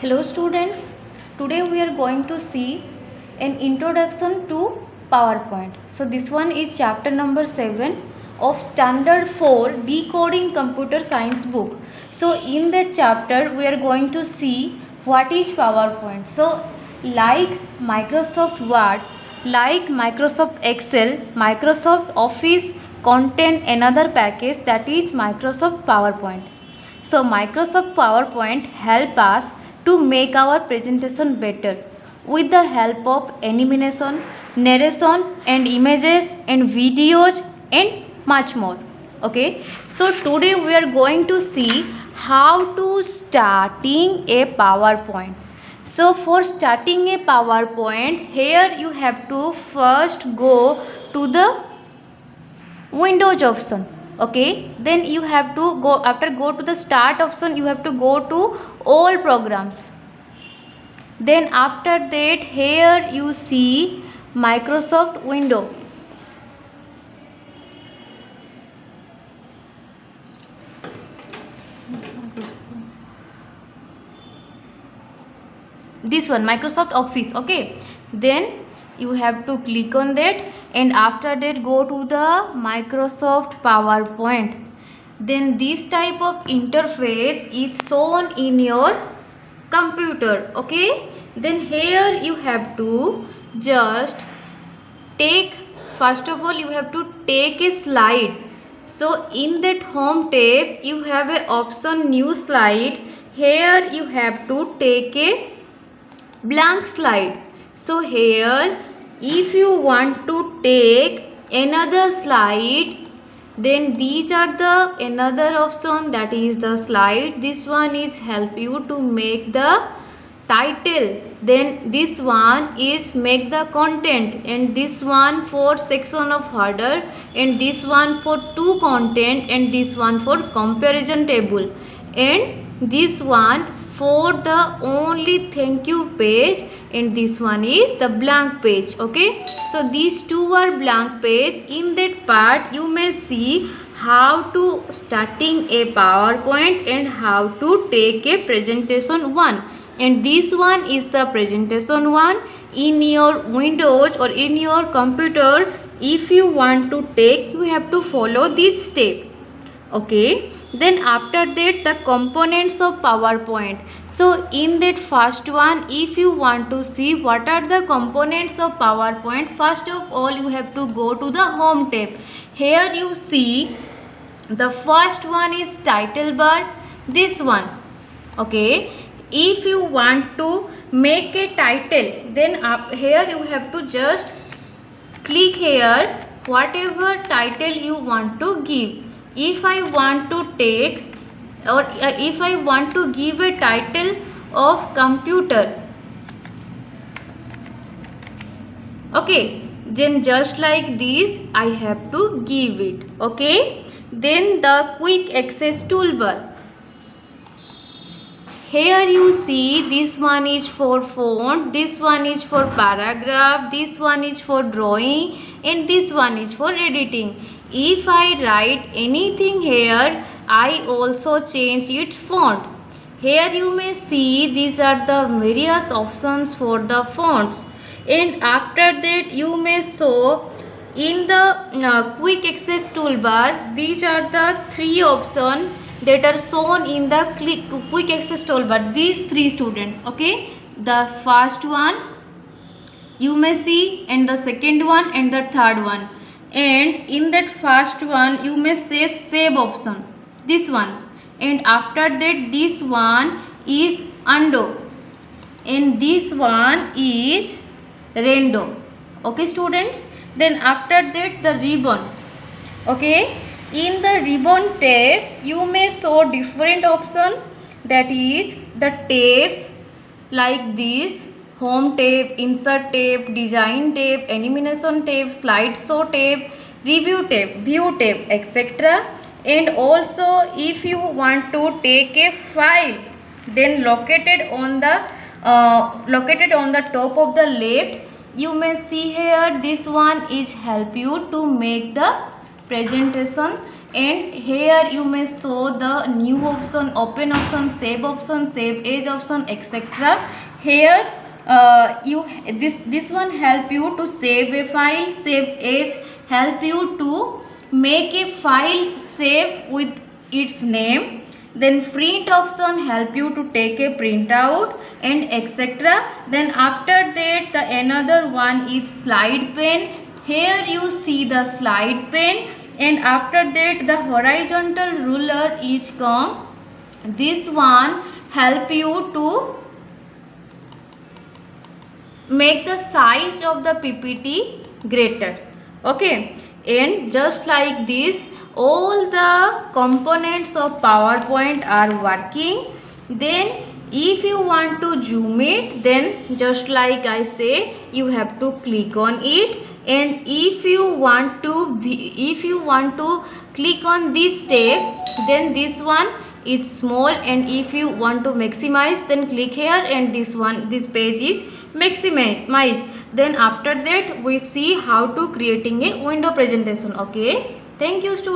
Hello students, today we are going to see an introduction to PowerPoint. So this one is chapter number 7 of standard 4 decoding computer science book. So in that chapter we are going to see what is PowerPoint. So like Microsoft Word, like Microsoft Excel, Microsoft Office contain another package that is Microsoft PowerPoint. So Microsoft PowerPoint help us to make our presentation better with the help of animation, narration and images and videos and much more. Okay, so today we are going to see how to starting a PowerPoint. So for starting a PowerPoint, here you have to first go to the Windows option. Okay, then you have to go to the start option, you have to go to all programs. Then after that here you see Microsoft window. This one Microsoft Office. Okay, then you have to click on that and after that go to the Microsoft PowerPoint. Then this type of interface is shown in your computer. Okay, then here you have to just take, first of all you have to take a slide. So in that home tab you have a option new slide. Here you have to take a blank slide. So here if you want to take another slide, then these are the another option, that is the slide. This one is help you to make the title, then this one is make the content, and this one for section of header, and this one for to content, and this one for comparison table, and this one for the only thank you page, and this one is the blank page. Okay, so these two are blank page. In that part you may see how to starting a PowerPoint and how to take a presentation one, and this one is the presentation one. In your Windows or in your computer, if you want to take, you have to follow this step. Okay, then after that the components of PowerPoint. So in that first one, if you want to see what are the components of PowerPoint, first of all you have to go to the home tab. Here you see the first one is title bar, this one. Okay, if you want to make a title, then up here you have to just click here whatever title you want to give. If I want to take or if I want to give a title of computer, okay, then just like this I have to give it. Okay, then the quick access toolbar. Here you see this one is for font, this one is for paragraph, this one is for drawing, and this one is for editing. If I write anything here, I also change its font. Here you may see these are the various options for the fonts, and after that you may show in the quick access toolbar. These are the three options that are shown in the quick access toolbar. These three students. Okay, the first one you may see, and the second one, and the third one. And in that first one you may say save option, this one, and after that this one is undo, and this one is random. Okay students, then after that the ribbon. Okay, in the ribbon tab you may show different option, that is the tabs like this: home tab, insert tab, design tab, animation tab, slideshow tab, review tab, view tab, etc. And also if you want to take a file, then located on the top of the left, you may see here this one is help you to make the presentation, and here you may show the new option, open option, save as option, etc. Here this one help you to save a file, save as help you to make a file save with its name. Then print option help you to take a printout and etc. Then after that the another one is slide pane. Here you see the slide pane, and after that the horizontal ruler is come. This one help you to make the size of the PPT greater. Okay, and just like this all the components of PowerPoint are working. Then if you want to zoom it, then just like I say, you have to click on it, and if you want to click on this tab, then this one is small, and if you want to maximize, then click here, and this page is maximize. Then after that we see how to creating a window presentation. Okay, thank you students.